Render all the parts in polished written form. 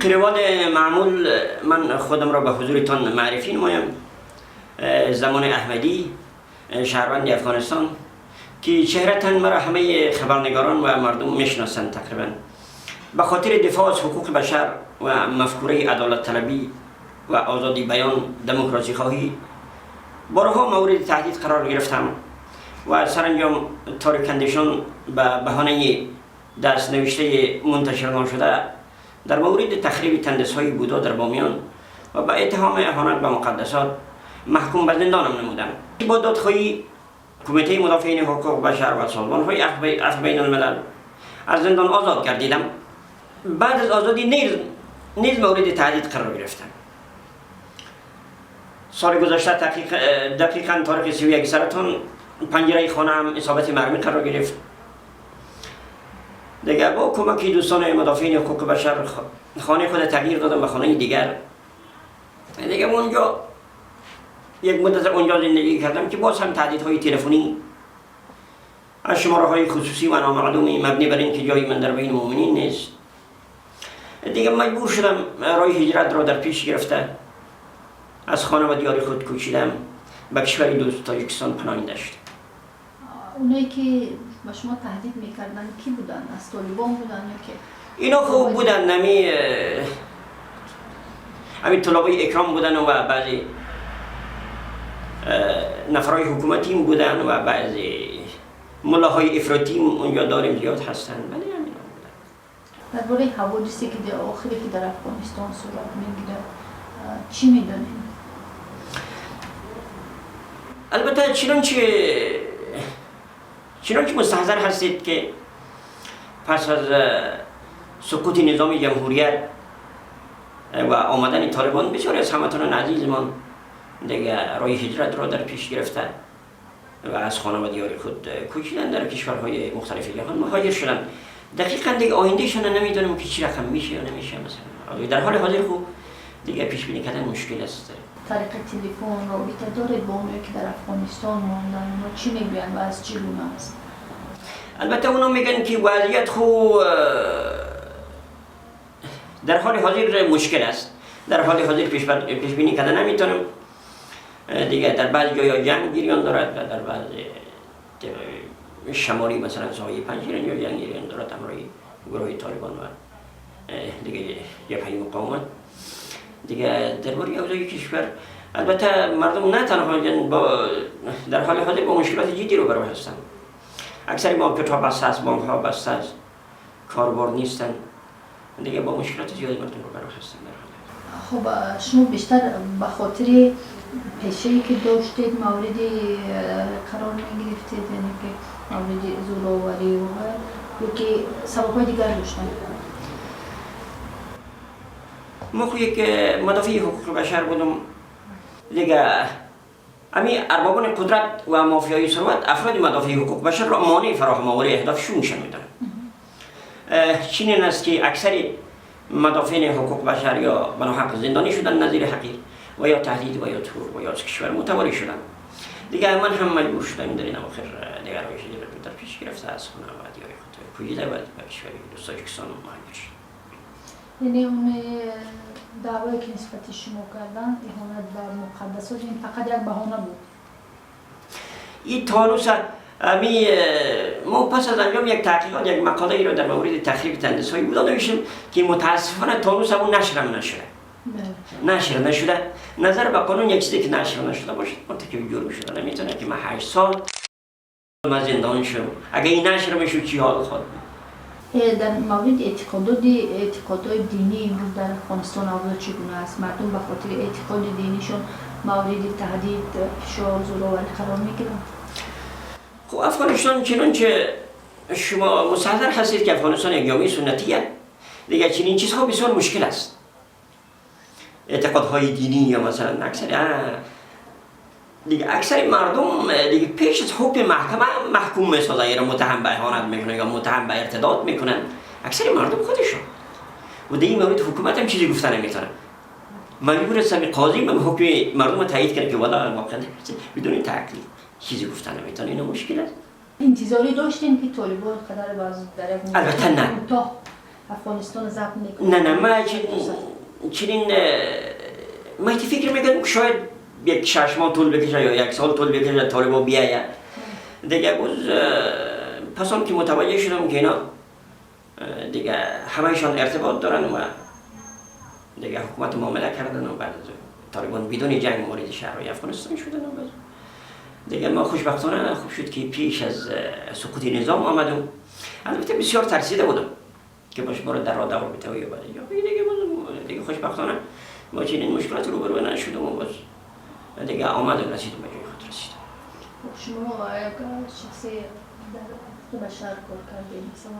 طبق روال معمول من خودم را به حضورتان معرفی نمایم. زمان احمدی شهروند افغانستان که چهره‌تان مرا همه خبرنگاران و مردم میشناسند تقریبا به خاطر دفاع از حقوق بشر و مفکوره عدالت طلبی و آزادی بیان دموکراسی خواهی بارها مورد تهدید قرار گرفتم و سرانجام طارق اندیشان به بهانه دست نوشته منتشر نشده در مورد تخریب تندیس‌های بودا در بامیان و به اتهام اهانت به مقدسات محکوم به زندانم نمودند. با دادخواهی کمیته مدافعین حقوق بشر و سازمان‌های عفو بین الملل از زندان آزاد گردیدم. بعد از آزادی نیز مورد تهدید قرار گرفتم. سال گذشته دقیقاً تاریخ 31 سرطان پنجره خانه هم اصابت مرمی قرار گرفت. دیگر با کمک دوستان مدافعین حقوق بشر خانه خود تغییر دادم به خانه دیگر. دیگر اونجا یک مدت اونجا زندگی کردم که باز هم تهدیدهای تلفنی از شماره‌های خصوصی و نامعلومی مبنی بر اینکه جای من در بین مؤمنین نیست. دیگر مجبور شدم راه هجرت را در پیش گرفته از خانه و دیار خود کوچیدم به کشور دوست تاجیکستان پناهی داشت. اونایی که با شما تهدید میکردن کی بودن؟ از طالبان بودن یا که؟ اینا خوب بودن، همین طلابای اکرام بودن و بعضی نفرای حکومتی بودن و بعضی ملاهای افراطی اونجا داریم زیاد هستن. ولی همینا بودن. درباره حوادثی که در آخری که در افغانستان صورت میگیره چی میدونین؟ البته چنانچه مستحضر هستید که پس از سقوط نظام جمهوریت و آمدن طالبان بسیاری از هموطنان عزیزمان دیگر راه هجرت را در پیش گرفته و از خانه و دیار خود کوچیدن در کشورهای مختلف جهان مهاجر شدن. دقیقاً دیگه آیندهشان نمیدونم که چی رقم میشه یا نمیشه. مثلا در حال حاضر خوب دیگه پیش بینی کردن مشکل است. طریق تلفن رابطه دارید با اونایی که در افغانستان ماندن و چی میگوین و از چی گونه است؟ البته اونا میگن که وضعیت خوب در حال حاضر مشکل است. در حال حاضر پیش بینی کردن نمیتونم. دیگه در بعضی جایا جنگ جریان دارد و در بعضی شمالی مثلا ساحه پنجشیر یا جنگ جریان دارد همراه گروه طالبان و دیگه جبهه مقاومت. دیگه درباره اوضاع کشور البته مردم نه تنها در حال حاضر با مشکلات جدی روبرو هستند. اکثر مارکت‌ها بسته است، بانک‌ها بسته است، کاربار نیستند. دیگه با مشکلات زیادی مردم روبرو هستند در حال. خب شما بیشتر به خاطر پیشه‌ای که داشتید موردی قرار می‌گرفتید، یعنی که مورد زورآوری و یا که سبب‌های دیگر داشتن؟ ما خو یک مدافع حقوق بشر بودم. دیگه امی اربابان قدرت و مافیای ثروت افراد مدافع حقوق بشر را مانع فراهم آوری اهدافشون شنیدن. چنین است که اکثر مدافعین حقوق بشر یا بناحق زندانی شدن نظیر حقیر و یا تهدید و یا ترور و یا از کشور متواری شدن. دیگه من هم مجبور شدم در این اواخر دیگر روش در پیش گرفته از خانه و دیار خود کوچیده و به کشور دوست تاجیکستان مهاجر شدم. یعنی اون دعوایی که نسبت شما کردن اهانت به مقدسات این فقط یک بهانه بود؟ این تانوس ما پس از انجام یک تحقیقات یک مقاله ای را در مورد تخریب تندیس‌های بودا نوشتم که متاسفانه تانوس همون نشرم نشده. نشر نشده. نظر به قانون یک چیزی که نشر نشده باشه مرتکب جرم شده نمیتونه که من 8 سال من زندان شدم. اگه این نشر میشد چی حال خواهد بود؟ در مورد اعتقادات دینی امروز در افغانستان اوضاع چگونه است؟ مردم به خاطر اعتقاد دینیشون مورد تهدید، فشار، زورآوری قرار میگیرن؟ خب افغانستان چنانچه شما مستحضر هستید که افغانستان یک جامعه سنتیه. دیگه چنین چیزها بسیار مشکل است. اعتقادهای دینی یا مثلا اکثر مردم دیگه پیش از حکم محکمه محکوم میسازن یا متهم به اهانت میکنن یا متهم به ارتداد میکنن. اکثر مردم خودشون و در این مورد حکومت هم چیزی گفتن نمیتونن. مجبور هستم قاضی به حکم مردم تایید کنه که والا واقعا بدون تحقیق چیزی گفتن نمیتونن. اینو مشکل است. انتظاری داشتین که طالبان قدر باز در البته نه. افغانستان ضبط میکنه؟ نه ما چنین ما فکر میکنم که شاید یک 6 ماه طول بکشه یا 1 سال طول بکشه طالبان بیاید دیگه. پس هم که متوجه شدم که اینا دیگه همهشان ارتباط دارن و دیگه حکومت معامله کردن و بعد طالبان بدون جنگ وارد شهرهای افغانستان شدن و بعد دیگه ما خوشبختانه خوب شد که پیش از سقوط نظام آمدم. البته بسیار ترسیده بودم که باش ما رو در راه دور بتوی یا بعد دیگه خوشبختانه با چنین مشکلات روبرو نشدم و باز دیگه آمدم رسیدم به جای خود رسیدم. شما یک شخصی در حقوق بشر کار کردین، مثلا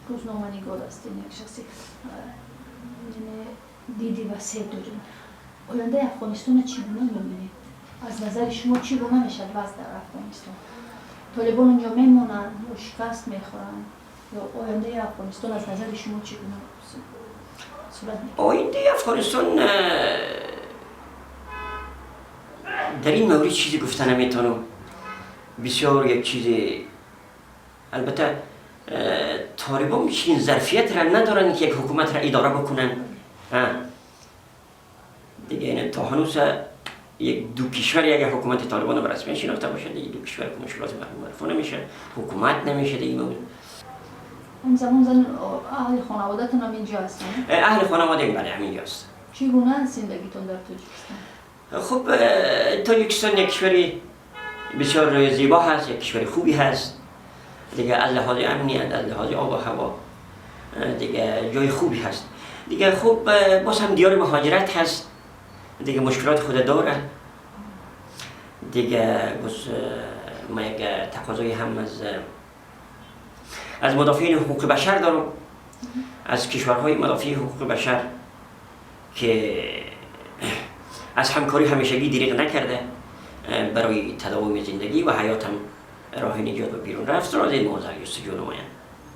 روزنامه‌نگار هستین، یک شخصی دیدی وسیع دارین. آینده افغانستان چگونه می‌بینید؟ از نظر شما چگونه میشد وضع در افغانستان؟ طالبان اونجا میمونن یا شکست میخورن یا آینده افغانستان از نظر شما چگونه صورت میگیره؟ آینده افغانستان در این مورد چیزی گفته نمیتونم. بسیار یک چیزی البته طالبان این ظرفیت را ندارن که یک حکومت را اداره بکنن. دیگه این تا هنوز یک دو کشور یک حکومت طالبان رو رسمی شناخته باشه، دیگه دو کشور که مشکلات مردم رفع نمیشه، حکومت نمیشه دیگه. اون زمان اهل خانواده‌تون هم اینجا هستن؟ اهل خانواده بله همینجا هست. چگونه زندگیتون در تاجیکستان؟ خب تاجیکستان یک کشوری بسیار زیبا هست، یک کشور خوبی هست دیگه، از لحاظ امنیت، از لحاظ آب و هوا دیگه جای خوبی هست دیگه. خب باز هم دیار مهاجرت هست دیگه، مشکلات خود داره دیگه. باز ما یک تقاضای هم از مدافعین حقوق بشر دارم، از کشورهای مدافع حقوق بشر که از همکاری همیشگی دریغ نکرده برای تداوم زندگی و حیاتم راه نجات و بیرون رفت را از این موضوع جستجو نمایند.